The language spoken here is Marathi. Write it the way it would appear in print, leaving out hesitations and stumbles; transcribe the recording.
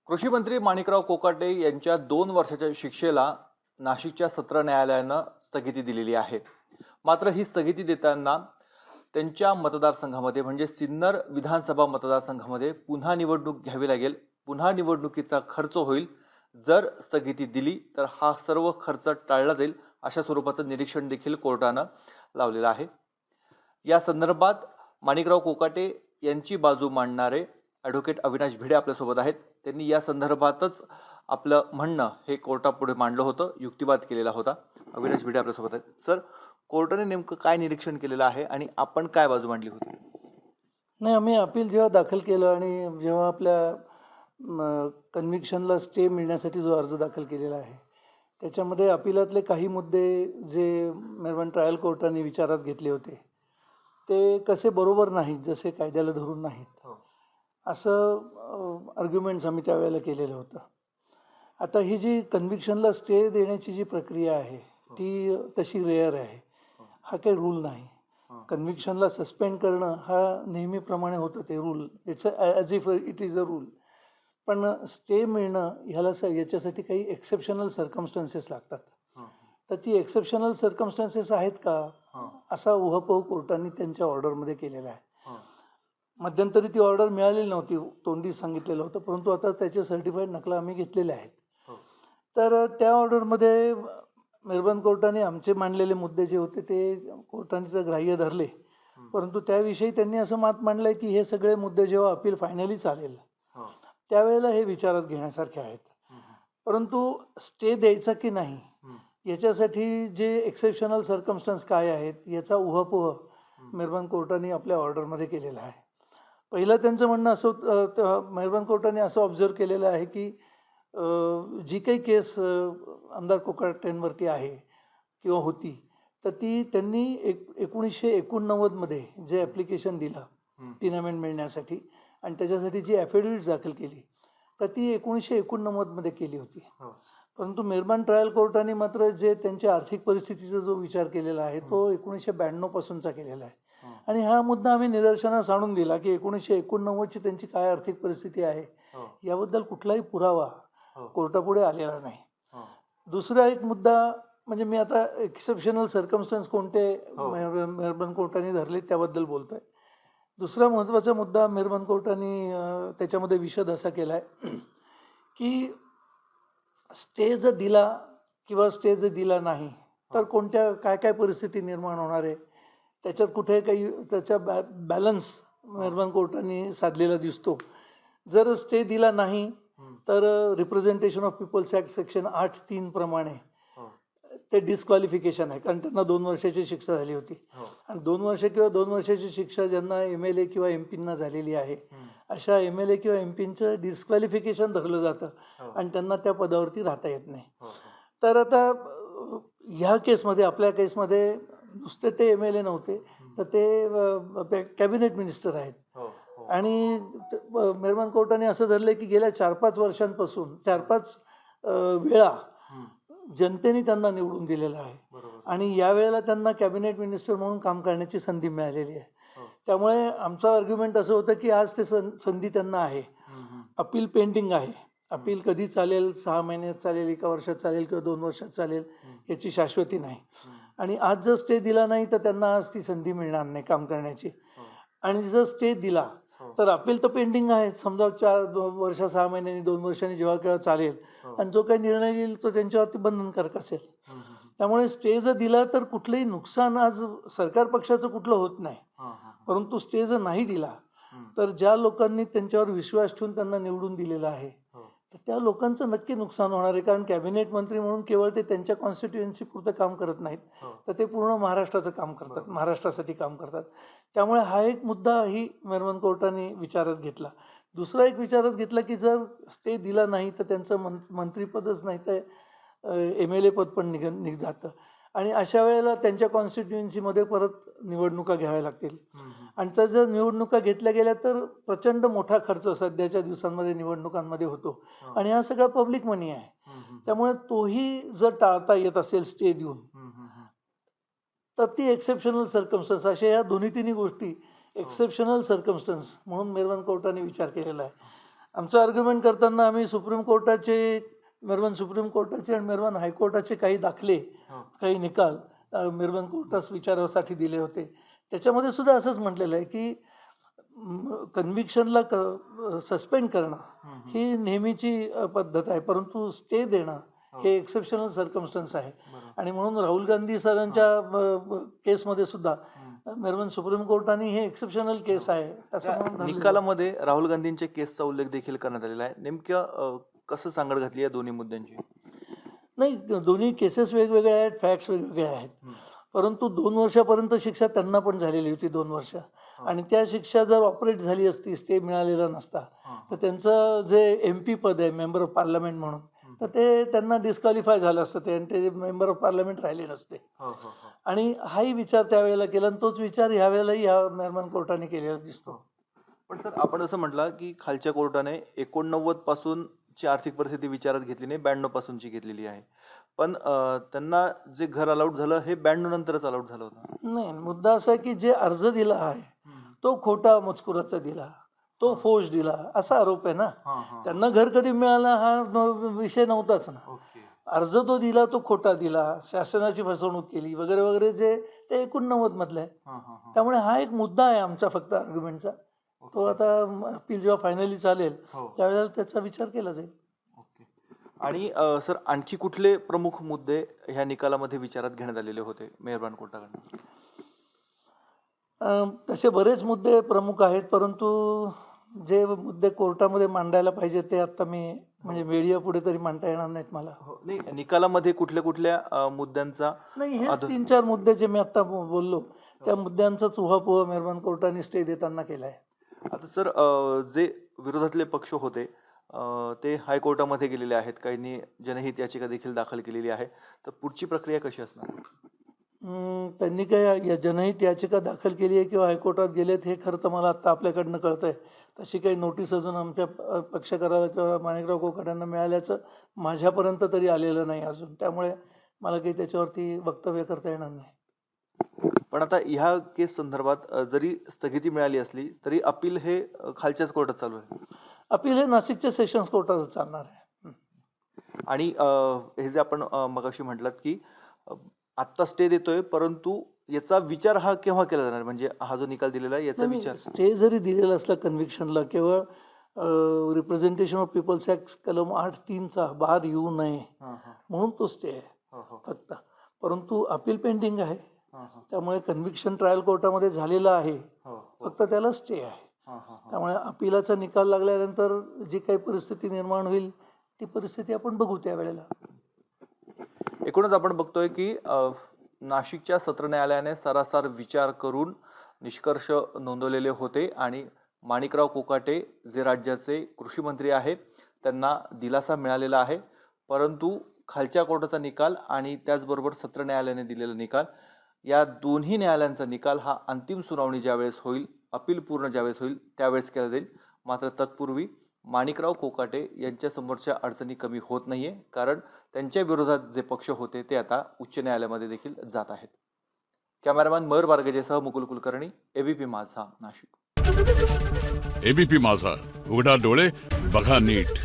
कृषी मंत्री माणिकराव कोकाटे यांच्या 2 वर्षाच्या शिक्षेला नाशिकच्या सत्र न्यायालयानं स्थगिती दिलेली आहे. मात्र ही स्थगिती देताना त्यांच्या मतदारसंघामध्ये म्हणजे सिन्नर विधानसभा मतदारसंघामध्ये पुन्हा निवडणूक घ्यावी लागेल. पुन्हा निवडणुकीचा खर्च होईल. जर स्थगिती दिली तर हा सर्व खर्च टाळला जाईल अशा स्वरूपाचं निरीक्षण देखील कोर्टानं लावलेलं आहे. या संदर्भात माणिकराव कोकाटे यांची बाजू मांडणारे ॲडव्होकेट अविनाश भिडे आपल्यासोबत आहेत. त्यांनी या संदर्भातच आपलं म्हणणं हे कोर्टापुढे मांडलं होतं, युक्तिवाद केलेला होता. अविनाश भिडे आपल्यासोबत आहेत. सर, कोर्टाने नेमकं काय निरीक्षण केलेलं आहे आणि आपण काय बाजू मांडली होती? नाही, आम्ही अपील जेव्हा दाखल केलं आणि जेव्हा आपल्या कन्व्हिक्शनला स्टे मिळण्यासाठी जो अर्ज दाखल केलेला आहे, त्याच्यामध्ये अपिलातले काही मुद्दे जे मेहरबान ट्रायल कोर्टाने विचारात घेतले होते, ते कसे बरोबर नाहीत, जसे कायद्याला धरून नाहीत, असं आर्ग्युमेंट्स आम्ही त्यावेळेला केलेलं होतं. आता ही जी कन्व्हिक्शनला स्टे देण्याची जी प्रक्रिया आहे, ती तशी रेअर आहे. हा काही रूल नाही. कन्व्हिक्शनला सस्पेंड करणं हा नेहमीप्रमाणे होतं, ते rule. It's as if it is a rule. पण स्टे मिळणं ह्याला याच्यासाठी काही एक्सेप्शनल सर्कमस्टन्सेस लागतात. तर ती एक्सेप्शनल सर्कमस्टन्सेस आहेत का, असा उहापोह कोर्टाने त्यांच्या ऑर्डरमध्ये केलेला आहे. मध्यंतरी ती ऑर्डर मिळालेली नव्हती, तोंडी सांगितलेलं होतं, परंतु आता त्याचे सर्टिफाईड नकला आम्ही घेतलेल्या आहेत. तर त्या ऑर्डरमध्ये मेहरबान कोर्टाने आमचे मांडलेले मुद्दे जे होते ते कोर्टाने तर ग्राह्य धरले, परंतु त्याविषयी त्यांनी असं मत मांडलं की हे सगळे मुद्दे जेव्हा अपील फायनली चालेल त्यावेळेला हे विचारात घेण्यासारखे आहेत. परंतु स्टे द्यायचा की नाही याच्यासाठी जे एक्सेप्शनल सर्कमस्टन्स काय आहेत याचा उहापोह मेहरबान कोर्टाने आपल्या ऑर्डरमध्ये केलेला आहे. पहिलं त्यांचं म्हणणं असं होतं, मेहरबान कोर्टाने असं ऑब्झर्व केलेलं आहे की जी काही केस आमदार कोकाटेंवरती आहे किंवा होती, तर ती त्यांनी 1989मध्ये जे ॲप्लिकेशन दिलं 3 अमेंड मिळण्यासाठी आणि त्याच्यासाठी जी ॲफिडेविट दाखल केली, तर ती 1989मध्ये केली होती. परंतु मेहरबान ट्रायल कोर्टाने मात्र जे त्यांच्या आर्थिक परिस्थितीचा जो विचार केलेला आहे तो 1992 पासूनचा केलेला आहे. आणि हा मुद्दा आम्ही निदर्शनास आणून दिला की 1989ची त्यांची काय आर्थिक परिस्थिती आहे याबद्दल कुठलाही पुरावा कोर्टापुढे आलेला नाही. दुसरा एक मुद्दा म्हणजे मी आता एक्सेप्शनल सर्कमस्टन्स कोणते मेहरबान कोर्टाने धरले त्याबद्दल बोलतो आहे. दुसरा महत्त्वाचा मुद्दा मेहरबान कोर्टाने त्याच्यामध्ये विशद असा केला आहे की स्टे जर दिला किंवा स्टे जर दिला नाही तर कोणत्या काय काय परिस्थिती निर्माण होणार आहे, त्याच्यात कुठे काही त्याचा बॅलन्स मेहरबान कोर्टाने साधलेला दिसतो. जर स्टे दिला नाही तर representation of people's act section 8(3) प्रमाणे ते डिस्क्वालिफिकेशन आहे, कारण त्यांना 2 वर्षाची शिक्षा झाली होती. आणि 2 वर्ष किंवा 2 वर्षाची शिक्षा ज्यांना MLA किंवा MPंना झालेली आहे अशा MLA किंवा MPंचं डिस्क्वालिफिकेशन धरलं जातं आणि त्यांना त्या पदावरती राहता येत नाही. तर आता ह्या केसमध्ये आपल्या केसमध्ये नुसते ते MLA नव्हते, तर ते कॅबिनेट मिनिस्टर आहेत. आणि मेहरबान कोर्टाने असं धरलं की गेल्या 4-5 वर्षांपासून 4-5 वेळा जनतेने त्यांना निवडून दिलेलं आहे आणि यावेळेला त्यांना कॅबिनेट मिनिस्टर म्हणून काम करण्याची संधी मिळालेली आहे. त्यामुळे आमचं आर्ग्युमेंट असं होतं की आज ते संधी त्यांना आहे. अपील पेंडिंग आहे. अपील कधी चालेल, 6 महिन्यात चालेल, 1 वर्षात चालेल किंवा 2 वर्षात चालेल याची शाश्वती नाही. आणि आज जर स्टे दिला नाही तर त्यांना आज ती संधी मिळणार नाही काम करण्याची. आणि जर स्टे दिला तर अपील तर पेंडिंग आहे. समजा 4 वर्ष 6 महिन्यांनी 2 वर्षांनी जेव्हा केव्हा चालेल आणि जो काही निर्णय येईल तो त्यांच्यावरती बंधनकारक असेल. त्यामुळे स्टे जर दिला तर कुठलंही नुकसान आज सरकार पक्षाचं कुठलं होत नाही. परंतु स्टे जर नाही दिला तर ज्या लोकांनी त्यांच्यावर विश्वास ठेवून त्यांना निवडून दिलेला आहे तर त्या लोकांचं नक्की नुकसान होणार आहे. कारण कॅबिनेट मंत्री म्हणून केवळ ते त्यांच्या कॉन्स्टिट्युएन्सी पुरतं काम करत नाहीत, तर ते पूर्ण महाराष्ट्राचं काम करतात, महाराष्ट्रासाठी काम करतात. त्यामुळे हा एक मुद्दाही मेहरबान कोर्टाने विचारात घेतला. दुसरा एक विचारात घेतला की जर स्टे दिला नाही तर त्यांचं मंत्रिपदच नाही तर MLA पद पण निघ जातं आणि अशा वेळेला त्यांच्या कॉन्स्टिट्युएन्सीमध्ये परत निवडणुका घ्याव्या लागतील. आणि त्या जर निवडणुका घेतल्या गेल्या तर प्रचंड मोठा खर्च सध्याच्या दिवसांमध्ये निवडणुकांमध्ये होतो आणि हा सगळा पब्लिक मनी आहे. त्यामुळे तोही जर टाळता येत असेल स्टे देऊन तर ती एक्सेप्शनल सर्कमस्टन्स, अशा या 2-3 गोष्टी एक्सेप्शनल सर्कमस्टन्स म्हणून मेहरबान कोर्टाने विचार केलेला आहे. आमचं आर्ग्युमेंट करताना आम्ही सुप्रीम कोर्टाचे मेहरबान सुप्रीम कोर्टाचे आणि मेहरबान हायकोर्टाचे काही दाखले, काही निकाल मेहरबान कोर्टास विचारासाठी दिले होते. त्याच्यामध्ये सुद्धा असंच म्हटलेलं आहे की कन्व्हिक्शनला सस्पेंड करणं ही नेहमीची पद्धत आहे, परंतु स्टे देणं हे एक्सेप्शनल सर्कमस्टन्स आहे. आणि म्हणून राहुल गांधी सरांच्या केसमध्ये सुद्धा मेहरबान सुप्रीम कोर्टाने हे एक्सेप्शनल केस आहे असं म्हणून धरलेलं आहे. निकालामध्ये राहुल गांधींच्या केसचा उल्लेख देखील करण्यात आलेला आहे. नेमकं कसं सांगड घातली या दोन्ही मुद्द्यांची? नाही, दोन्ही केसेस वेगवेगळ्या आहेत, फॅक्ट्स वेगवेगळ्या आहेत. परंतु 2 वर्षापर्यंत शिक्षा त्यांना पण झालेली होती, 2 वर्ष. आणि त्या शिक्षा जर ऑपरेट झाली असती, स्टे मिळालेला नसता, तर त्यांचं जे MP पद आहे मेंबर ऑफ पार्लमेंट म्हणून, तर ते त्यांना डिस्क्वालिफाय झालं असतं ते, आणि ते मेंबर ऑफ पार्लमेंट राहिले नसते. आणि हाही विचार त्यावेळेला केला आणि तोच विचार ह्यावेळेलाही ह्या मेहरबान कोर्टाने केलेला दिसतो. पण सर, आपण असं म्हटलं की खालच्या कोर्टाने 89 पासूनची आर्थिक परिस्थिती विचारात घेतली नाही, 92 पासूनची घेतलेली आहे. पण त्यांना जे घर अलाउड झालं हे 92 नंतरच अलाउड झालं होतं. नाही, मुद्दा असा आहे की जे अर्ज दिला आहे तो खोटा मजकुराचा दिला, तो फोर्ज दिला असा आरोप आहे ना. त्यांना घर कधी मिळाला हा विषय नव्हताच ना. अर्ज तो दिला तो खोटा दिला, शासनाची फसवणूक केली वगैरे वगैरे, जे ते 89 मधलं आहे. त्यामुळे हा एक मुद्दा आहे आमचा फक्त आर्ग्युमेंटचा. तो आता अपील जेव्हा फायनली चालेल त्यावेळेला त्याचा विचार केला जाईल. आणि सर, आणखी कुठले प्रमुख मुद्दे ह्या निकालामध्ये विचारात घेण्यात आलेले होते मेहरबान कोर्टाकडून? तसे बरेच मुद्दे प्रमुख आहेत, परंतु जे मुद्दे कोर्टामध्ये मांडायला पाहिजे ते आता मी म्हणजे मीडिया पुढे तरी मांडता येणार नाहीत मला. नाही, निकालामध्ये कुठल्या कुठल्या मुद्द्यांचा? नाही, हे 3-4 मुद्दे जे मी आता बोललो त्या मुद्द्यांचाच उहापोह मेहरबान कोर्टाने स्टे देताना केला आहे. आता सर, जे विरोधातले पक्ष होते ते हायकोर्टामध्ये गेलेले आहेत, काहींनी जनहित याचिका देखील दाखल केलेली आहे. तर पुढची प्रक्रिया कशी असणार? त्यांनी काय जनहित याचिका दाखल केली आहे किंवा हायकोर्टात गेलेत हे खरं तर मला आत्ता आपल्याकडनं कळतं आहे. तशी काही नोटीस अजून आमच्या पक्षकाराला किंवा माणिकराव कोकाट्यांना मिळाल्याचं माझ्यापर्यंत तरी आलेलं नाही अजून. त्यामुळे मला काही त्याच्यावरती वक्तव्य करता येणार नाही. पण आता ह्या केस संदर्भात जरी स्थगिती मिळाली असली तरी अपील हे खालच्याच कोर्टात चालू आहे. अपील हे नाशिकच्या सेशन्स कोर्टात चालणार आहे. आणि हे जे आपण मगाशी म्हटलात की आत्ता स्टे देतोय, परंतु याचा विचार हा केव्हा केला जाणार? म्हणजे हा जो निकाल दिलेला आहे याचा विचार? स्टे जरी दिलेला असला कन्व्हिक्शनला, केवळ रिप्रेझेंटेशन ऑफ पीपल्स ॲक्ट कलम 8(3) बाहेर येऊ नये म्हणून तो स्टे आहे फक्त. परंतु अपील पेंडिंग आहे, त्यामुळे कन्व्हिक्शन ट्रायल कोर्टामध्ये झालेलं आहे, फक्त त्याला स्टे आहे. त्यामुळे अपिलाचा निकाल लागल्यानंतर जी काही परिस्थिती निर्माण होईल ती परिस्थिती आपण बघू त्यावेळेला. एकूणच आपण बघतोय की नाशिकच्या सत्र न्यायालयाने सारासार विचार करून निष्कर्ष नोंदवलेले होते आणि माणिकराव कोकाटे जे राज्याचे कृषी मंत्री आहेत त्यांना दिलासा मिळालेला आहे. परंतु खालच्या कोर्टाचा निकाल आणि त्याचबरोबर सत्र न्यायालयाने दिलेला निकाल, या दोन्ही न्यायालयांचा निकाल हा अंतिम सुनावणी ज्यावेळेस होईल, अपील पूर्ण ज्यावेळेस होईल त्यावेळेस केला जाईल. मात्र तत्पूर्वी माणिकराव कोकाटे यांच्या समोरच्या अडचणी कमी होत नाहीये, कारण त्यांच्या विरोधात जे पक्ष होते ते आता उच्च न्यायालयामध्ये देखील जात आहेत. कॅमेरामॅन मयूर बारगेजेसह मुकुल कुलकर्णी, ABP माझा, नाशिक. ABP माझा, उघडा डोळे बघा नीट.